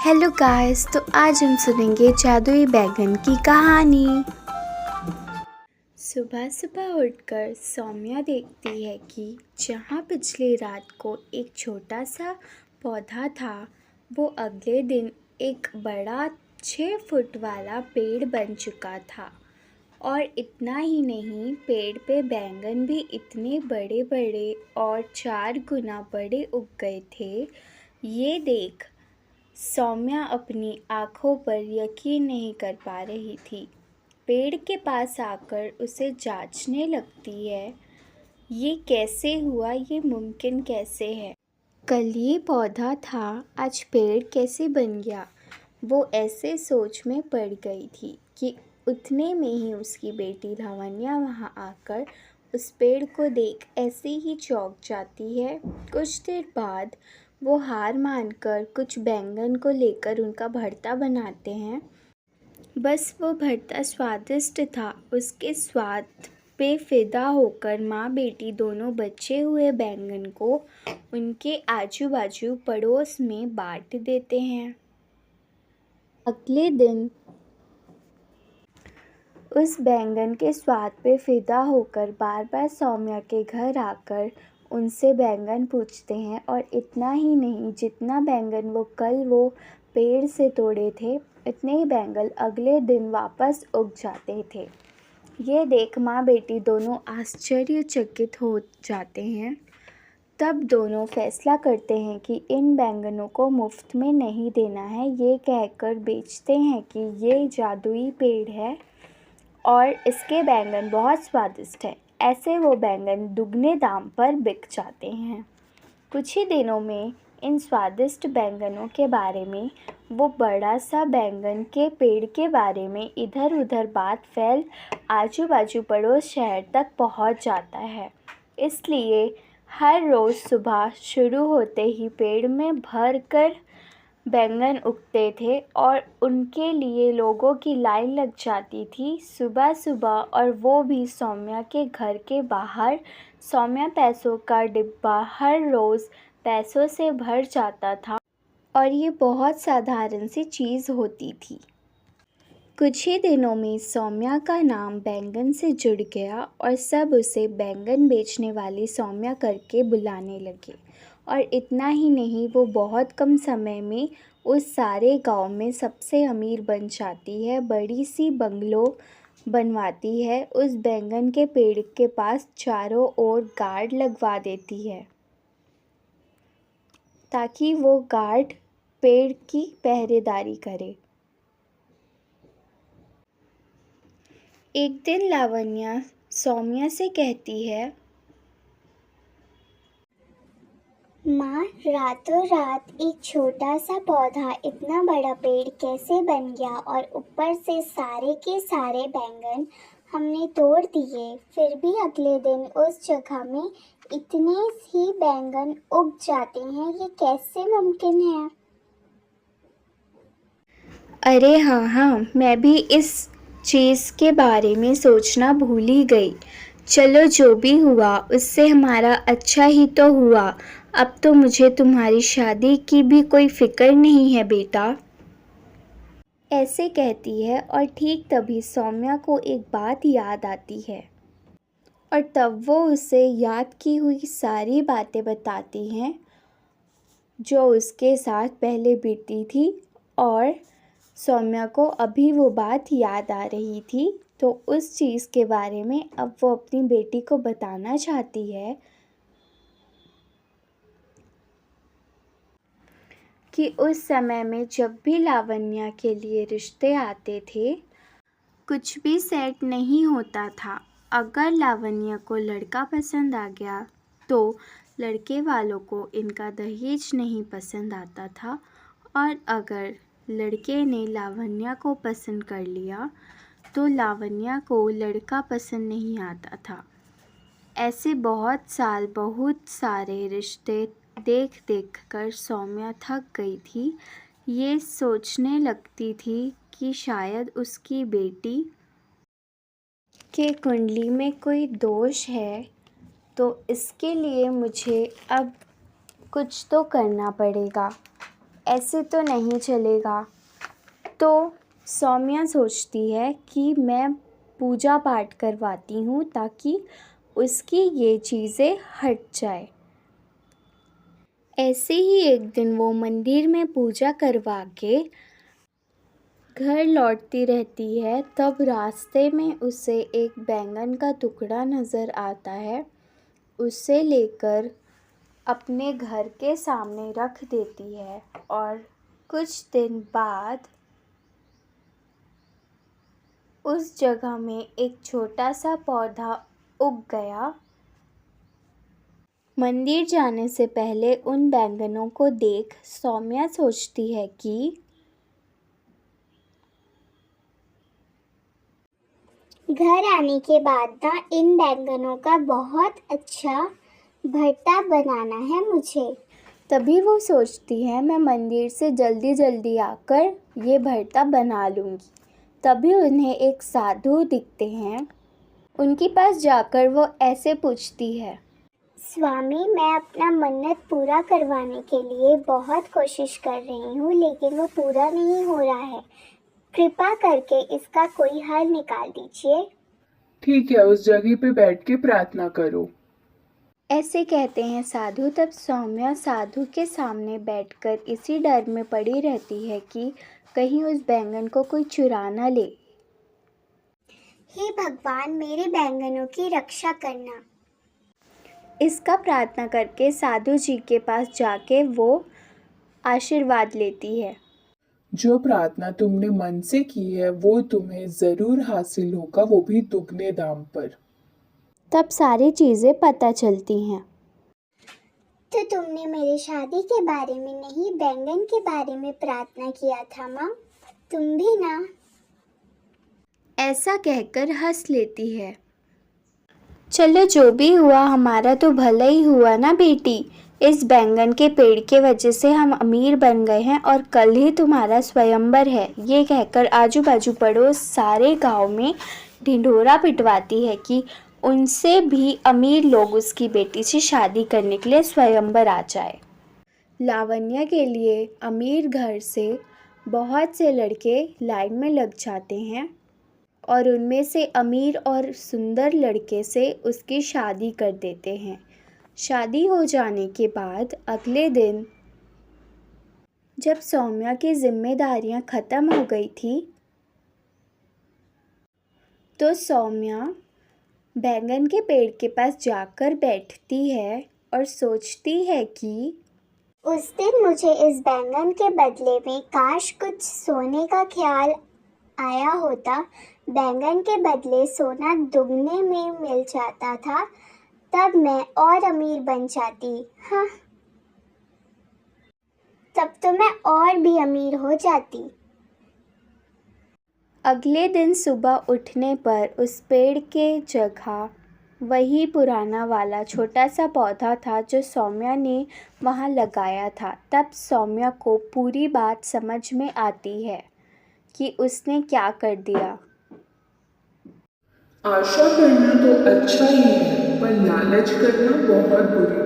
Hello guys, तो आज हम सुनेंगे जादुई बैगन की कहानी। सुबह सुबह उठकर सौम्या देखती है कि जहाँ पिछली रात को एक छोटा सा पौधा था, वो अगले दिन एक बड़ा 6 फुट वाला पेड़ बन चुका था। और इतना ही नहीं, पेड़ पे बैंगन भी इतने बड़े बड़े और 4 गुना बड़े उग गए थे। ये देख सौम्या अपनी आँखों पर यकीन नहीं कर पा रही थी। पेड़ के पास आकर उसे जांचने लगती है, ये कैसे हुआ, ये मुमकिन कैसे है। कल ये पौधा था, आज पेड़ कैसे बन गया। वो ऐसे सोच में पड़ गई थी कि उतने में ही उसकी बेटी लावण्या वहाँ आकर उस पेड़ को देख ऐसे ही चौंक जाती है। कुछ देर बाद वो हार मानकर कुछ बैंगन को लेकर उनका भरता बनाते हैं। बस वो भरता स्वादिष्ट था, उसके स्वाद पे फिदा होकर माँ बेटी दोनों बचे हुए बैंगन को उनके आजू बाजू पड़ोस में बांट देते हैं। अगले दिन उस बैंगन के स्वाद पे फिदा होकर बार बार सौम्या के घर आकर उनसे बैंगन पूछते हैं। और इतना ही नहीं, जितना बैंगन वो पेड़ से तोड़े थे, इतने ही बैंगन अगले दिन वापस उग जाते थे। ये देख माँ बेटी दोनों आश्चर्यचकित हो जाते हैं। तब दोनों फैसला करते हैं कि इन बैंगनों को मुफ्त में नहीं देना है। ये कहकर बेचते हैं कि ये जादुई पेड़ है और इसके बैंगन बहुत स्वादिष्ट हैं। ऐसे वो बैंगन दुगने दाम पर बिक जाते हैं। कुछ ही दिनों में इन स्वादिष्ट बैंगनों के बारे में, वो बड़ा सा बैंगन के पेड़ के बारे में इधर उधर बात फैल आजू बाजू पड़ोस शहर तक पहुंच जाता है। इसलिए हर रोज़ सुबह शुरू होते ही पेड़ में भर कर बैंगन उगते थे और उनके लिए लोगों की लाइन लग जाती थी सुबह सुबह, और वो भी सौम्या के घर के बाहर। सौम्या पैसों का डिब्बा हर रोज़ पैसों से भर जाता था और ये बहुत साधारण सी चीज़ होती थी। कुछ ही दिनों में सौम्या का नाम बैंगन से जुड़ गया और सब उसे बैंगन बेचने वाली सौम्या करके बुलाने लगे। और इतना ही नहीं, वो बहुत कम समय में उस सारे गांव में सबसे अमीर बन जाती है। बड़ी सी बंगलो बनवाती है, उस बैंगन के पेड़ के पास चारों ओर गार्ड लगवा देती है ताकि वो गार्ड पेड़ की पहरेदारी करे। एक दिन लावण्या सौम्या से कहती है, माँ, रातों रात एक छोटा सा पौधा इतना बड़ा पेड़ कैसे बन गया, और ऊपर से सारे के सारे बैंगन हमने तोड़ दिए, फिर भी अगले दिन उस जगह में इतने ही बैंगन उग जाते हैं, ये कैसे मुमकिन है। अरे हाँ, मैं भी इस चीज़ के बारे में सोचना भूल ही गई। चलो, जो भी हुआ उससे हमारा अच्छा ही तो हुआ। अब तो मुझे तुम्हारी शादी की भी कोई फिक्र नहीं है बेटा। ऐसे कहती है और ठीक तभी सौम्या को एक बात याद आती है और तब वो उसे याद की हुई सारी बातें बताती हैं जो उसके साथ पहले बीती थी। और सौम्या को अभी वो बात याद आ रही थी, तो उस चीज़ के बारे में अब वो अपनी बेटी को बताना चाहती है कि उस समय में जब भी लावण्या के लिए रिश्ते आते थे, कुछ भी सेट नहीं होता था। अगर लावण्या को लड़का पसंद आ गया तो लड़के वालों को इनका दहेज नहीं पसंद आता था, और अगर लड़के ने लावण्या को पसंद कर लिया तो लावण्या को लड़का पसंद नहीं आता था। ऐसे बहुत सारे रिश्ते देख देख कर सौम्या थक गई थी। ये सोचने लगती थी कि शायद उसकी बेटी के कुंडली में कोई दोष है, तो इसके लिए मुझे अब कुछ तो करना पड़ेगा। ऐसे तो नहीं चलेगा। तो सौम्या सोचती है कि मैं पूजा पाठ करवाती हूँ ताकि उसकी ये चीज़ें हट जाए। ऐसे ही एक दिन वो मंदिर में पूजा करवा के घर लौटती रहती है, तब रास्ते में उसे एक बैंगन का टुकड़ा नज़र आता है। उसे लेकर अपने घर के सामने रख देती है और कुछ दिन बाद उस जगह में एक छोटा सा पौधा उग गया। मंदिर जाने से पहले उन बैंगनों को देख सौम्या सोचती है कि घर आने के बाद ना इन बैंगनों का बहुत अच्छा भरता बनाना है मुझे। तभी वो सोचती है मैं मंदिर से जल्दी जल्दी आकर ये भरता बना लूँगी। तभी उन्हें एक साधु दिखते हैं। उनके पास जाकर वो ऐसे पूछती है, स्वामी, मैं अपना मन्नत पूरा करवाने के लिए बहुत कोशिश कर रही हूँ, लेकिन वो पूरा नहीं हो रहा है। कृपा करके इसका कोई हल निकाल दीजिए। ठीक है, उस जगह पे बैठ के प्रार्थना करो। ऐसे कहते हैं साधु। तब सौम्या साधु के सामने बैठकर इसी डर में पड़ी रहती है कि कहीं उस बैंगन को कोई चुरा न ले। हे भगवान, मेरे बैंगनों की रक्षा करना। इसका प्रार्थना करके साधु जी के पास जाके वो आशीर्वाद लेती है। जो प्रार्थना तुमने मन से की है वो तुम्हें जरूर हासिल होगा, वो भी दुगने दाम पर। तब सारी चीज़ें पता चलती हैं। तो तुमने मेरी शादी के बारे में नहीं, बैंगन के बारे में प्रार्थना किया था माँ। तुम भी ना। ऐसा कहकर हंस लेती है। चलो, जो भी हुआ हमारा तो भला ही हुआ ना बेटी। इस बैंगन के पेड़ के वजह से हम अमीर बन गए हैं और कल ही तुम्हारा स्वयंवर है। ये कहकर आजू बाजू पड़ोस सारे गांव में ढिंढोरा पिटवाती है कि उनसे भी अमीर लोग उसकी बेटी से शादी करने के लिए स्वयंवर आ जाए। लावण्या के लिए अमीर घर से बहुत से लड़के लाइन में लग जाते हैं और उनमें से अमीर और सुंदर लड़के से उसकी शादी कर देते हैं। शादी हो जाने के बाद अगले दिन जब सौम्या की जिम्मेदारियां ख़त्म हो गई थी, तो सौम्या बैंगन के पेड़ के पास जाकर बैठती है और सोचती है कि उस दिन मुझे इस बैंगन के बदले में काश कुछ सोने का ख्याल आया होता। बैंगन के बदले सोना दुगने में मिल जाता था, तब मैं और अमीर बन जाती। हाँ, तब तो मैं और भी अमीर हो जाती। अगले दिन सुबह उठने पर उस पेड़ के जगह वही पुराना वाला छोटा सा पौधा था जो सौम्या ने वहाँ लगाया था। तब सौम्या को पूरी बात समझ में आती है कि उसने क्या कर दिया। आशा करना तो अच्छा ही है, पर लालच करना बहुत बुरी